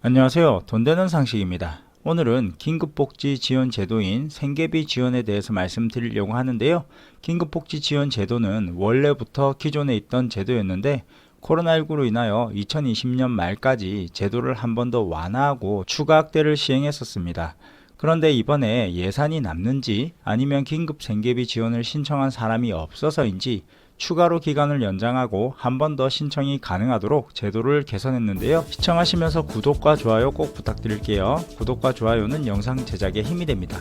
안녕하세요. 돈 되는 상식입니다. 오늘은 긴급복지 지원 제도인 생계비 지원에 대해서 말씀드리려고 하는데요. 긴급복지 지원 제도는 원래부터 기존에 있던 제도였는데 코로나19로 인하여 2020년 말까지 제도를 한 번 더 완화하고 추가 확대를 시행했었습니다. 그런데 이번에 예산이 남는지 아니면 긴급 생계비 지원을 신청한 사람이 없어서인지 추가로 기간을 연장하고 한 번 더 신청이 가능하도록 제도를 개선했는데요. 시청하시면서 구독과 좋아요 꼭 부탁드릴게요. 구독과 좋아요는 영상 제작에 힘이 됩니다.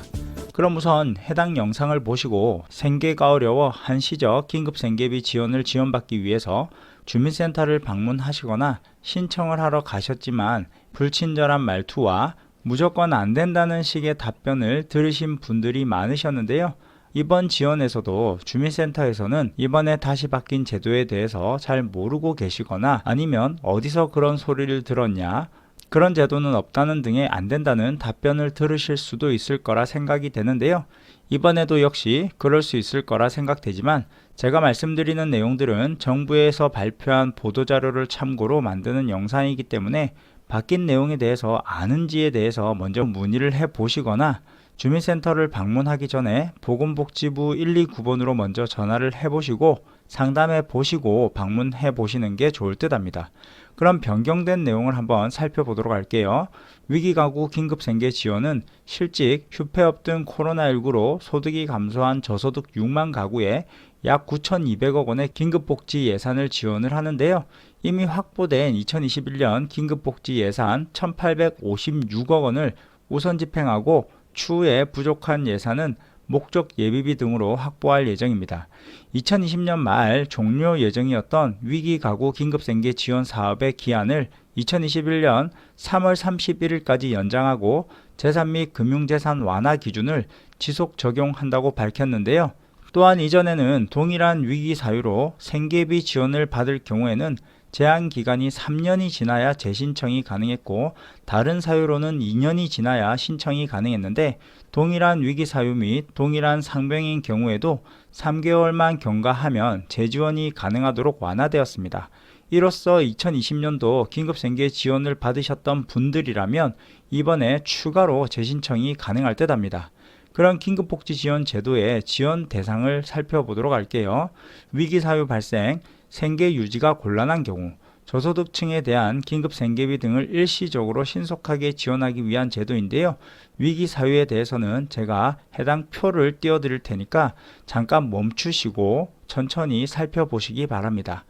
그럼 우선 해당 영상을 보시고 생계가 어려워 한시적 긴급 생계비 지원을 지원받기 위해서 주민센터를 방문하시거나 신청을 하러 가셨지만 불친절한 말투와 무조건 안 된다는 식의 답변을 들으신 분들이 많으셨는데요. 이번 지원에서도 주민센터에서는 이번에 다시 바뀐 제도에 대해서 잘 모르고 계시거나 아니면 어디서 그런 소리를 들었냐, 그런 제도는 없다는 등의 안 된다는 답변을 들으실 수도 있을 거라 생각이 되는데요. 이번에도 역시 그럴 수 있을 거라 생각되지만 제가 말씀드리는 내용들은 정부에서 발표한 보도자료를 참고로 만드는 영상이기 때문에 바뀐 내용에 대해서 아는지에 대해서 먼저 문의를 해 보시거나 주민센터를 방문하기 전에 보건복지부 129번으로 먼저 전화를 해보시고 상담해 보시고 방문해 보시는 게 좋을 듯 합니다. 그럼 변경된 내용을 한번 살펴보도록 할게요. 위기가구 긴급생계 지원은 실직, 휴폐업 등 코로나19로 소득이 감소한 저소득 6만 가구에 약 9,200억 원의 긴급복지 예산을 지원을 하는데요. 이미 확보된 2021년 긴급복지 예산 1,856억 원을 우선 집행하고 추후에 부족한 예산은 목적 예비비 등으로 확보할 예정입니다. 2020년 말 종료 예정이었던 위기가구 긴급생계 지원 사업의 기한을 2021년 3월 31일까지 연장하고 재산 및 금융재산 완화 기준을 지속 적용한다고 밝혔는데요. 또한 이전에는 동일한 위기 사유로 생계비 지원을 받을 경우에는 제한 기간이 3년이 지나야 재신청이 가능했고 다른 사유로는 2년이 지나야 신청이 가능했는데 동일한 위기 사유 및 동일한 상병인 경우에도 3개월만 경과하면 재지원이 가능하도록 완화되었습니다. 이로써 2020년도 긴급생계 지원을 받으셨던 분들이라면 이번에 추가로 재신청이 가능할 듯 합니다. 그런 긴급복지 지원 제도의 지원 대상을 살펴보도록 할게요. 위기사유 발생, 생계 유지가 곤란한 경우, 저소득층에 대한 긴급생계비 등을 일시적으로 신속하게 지원하기 위한 제도인데요. 위기사유에 대해서는 제가 해당 표를 띄워드릴 테니까 잠깐 멈추시고 천천히 살펴보시기 바랍니다.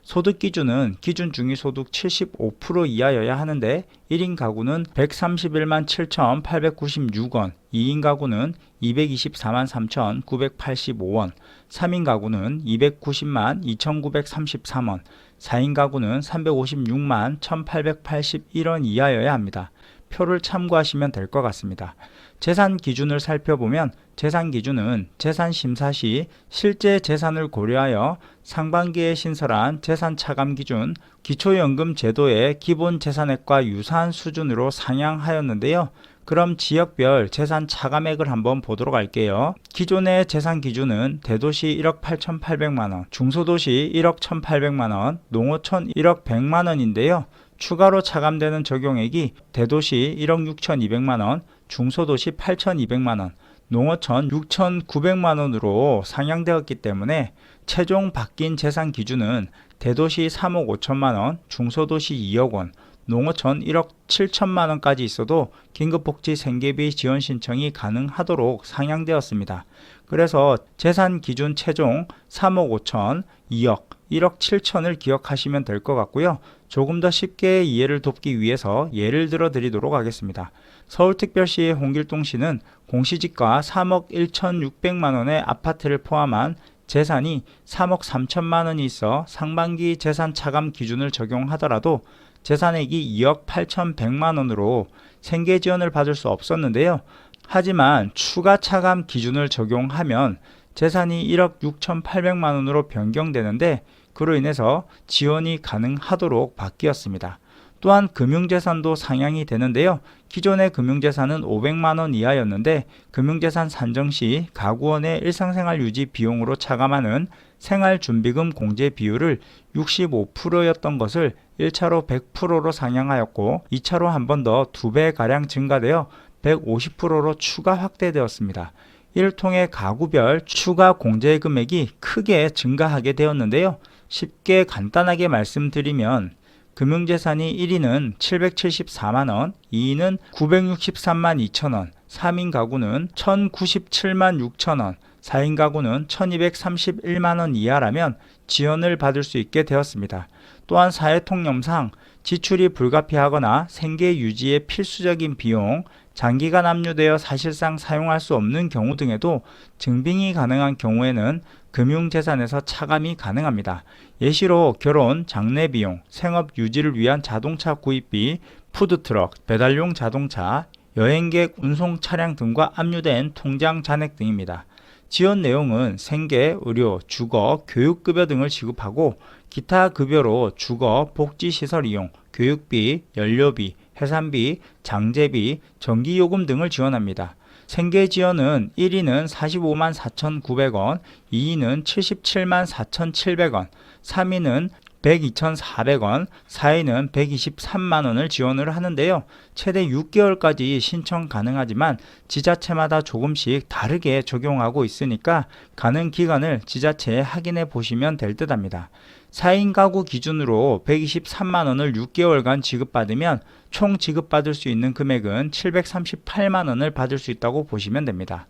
소득 기준은 기준 중위소득 75% 이하여야 하는데 1인 가구는 131만 7,896원, 2인 가구는 224만 3,985원, 3인 가구는 290만 2,933원, 4인 가구는 356만 1,881원 이하여야 합니다. 표를 참고하시면 될 것 같습니다. 재산 기준을 살펴보면 재산 기준은 재산 심사 시 실제 재산을 고려하여 상반기에 신설한 재산 차감 기준 기초연금 제도의 기본 재산액과 유사한 수준으로 상향하였는데요. 그럼 지역별 재산 차감액을 한번 보도록 할게요. 기존의 재산 기준은 대도시 1억 8,800만원, 중소도시 1억 1,800만원, 농어촌 1억 100만원인데요. 추가로 차감되는 적용액이 대도시 1억 6,200만원, 중소도시 8,200만원, 농어촌 6,900만원으로 상향되었기 때문에 최종 바뀐 재산 기준은 대도시 3억 5천만원, 중소도시 2억원, 농어촌 1억 7천만원까지 있어도 긴급복지 생계비 지원 신청이 가능하도록 상향되었습니다. 그래서 재산 기준 최종 3억 5천, 2억, 1억 7천을 기억하시면 될 것 같고요. 조금 더 쉽게 이해를 돕기 위해서 예를 들어 드리도록 하겠습니다. 서울특별시의 홍길동시는 공시지가 3억 1,600만원의 아파트를 포함한 재산이 3억 3천만원이 있어 상반기 재산 차감 기준을 적용하더라도 재산액이 2억 8,100만원으로 생계지원을 받을 수 없었는데요. 하지만 추가 차감 기준을 적용하면 재산이 1억 6,800만원으로 변경되는데 그로 인해서 지원이 가능하도록 바뀌었습니다. 또한 금융재산도 상향이 되는데요. 기존의 금융재산은 500만원 이하였는데 금융재산 산정 시 가구원의 일상생활 유지 비용으로 차감하는 생활준비금 공제 비율을 65%였던 것을 1차로 100%로 상향하였고 2차로 한 번 더 2배가량 증가되어 150%로 추가 확대되었습니다. 이를 통해 가구별 추가 공제 금액이 크게 증가하게 되었는데요. 쉽게 간단하게 말씀드리면 금융재산이 1위는 774만원, 2위는 963만 2천원, 3인 가구는 1097만 6천원, 4인 가구는 1231만원 이하라면 지원을 받을 수 있게 되었습니다. 또한 사회통념상 지출이 불가피하거나 생계 유지에 필수적인 비용, 장기간 압류되어 사실상 사용할 수 없는 경우 등에도 증빙이 가능한 경우에는 금융재산에서 차감이 가능합니다. 예시로 결혼, 장례비용, 생업 유지를 위한 자동차 구입비, 푸드트럭, 배달용 자동차, 여행객 운송 차량 등과 압류된 통장 잔액 등입니다. 지원 내용은 생계, 의료, 주거, 교육급여 등을 지급하고 기타 급여로 주거, 복지시설 이용, 교육비, 연료비, 해산비, 장제비, 전기요금 등을 지원합니다. 생계 지원은 1위는 45만 4,900원, 2위는 77만 4,700원, 3위는 102,400원, 4위는 123만원을 지원을 하는데요. 최대 6개월까지 신청 가능하지만 지자체마다 조금씩 다르게 적용하고 있으니까 가능 기간을 지자체에 확인해 보시면 될 듯 합니다. 4인 가구 기준으로 123만원을 6개월간 지급받으면 총 지급받을 수 있는 금액은 738만원을 받을 수 있다고 보시면 됩니다.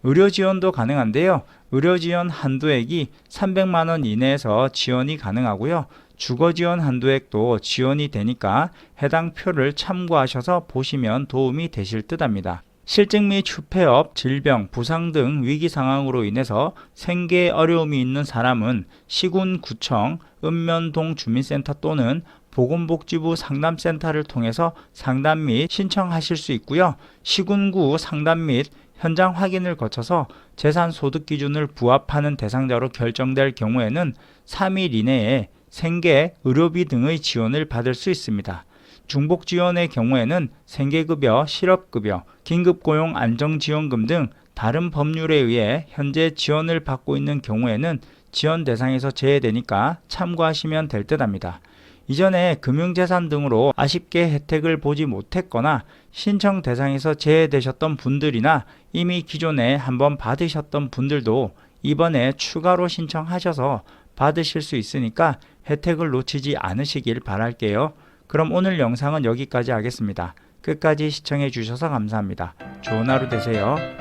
의료 지원도 가능한데요. 의료 지원 한도액이 300만원 이내에서 지원이 가능하고요. 주거 지원 한도액도 지원이 되니까 해당 표를 참고하셔서 보시면 도움이 되실 듯 합니다. 실직 및 휴폐업, 질병, 부상 등 위기 상황으로 인해서 생계에 어려움이 있는 사람은 시군구청, 읍면동 주민센터 또는 보건복지부 상담센터를 통해서 상담 및 신청하실 수 있고요. 시군구 상담 및 현장 확인을 거쳐서 재산 소득 기준을 부합하는 대상자로 결정될 경우에는 3일 이내에 생계, 의료비 등의 지원을 받을 수 있습니다. 중복 지원의 경우에는 생계급여, 실업급여, 긴급고용 안정지원금 등 다른 법률에 의해 현재 지원을 받고 있는 경우에는 지원 대상에서 제외되니까 참고하시면 될 듯 합니다. 이전에 금융재산 등으로 아쉽게 혜택을 보지 못했거나 신청 대상에서 제외되셨던 분들이나 이미 기존에 한번 받으셨던 분들도 이번에 추가로 신청하셔서 받으실 수 있으니까 혜택을 놓치지 않으시길 바랄게요. 그럼 오늘 영상은 여기까지 하겠습니다. 끝까지 시청해 주셔서 감사합니다. 좋은 하루 되세요.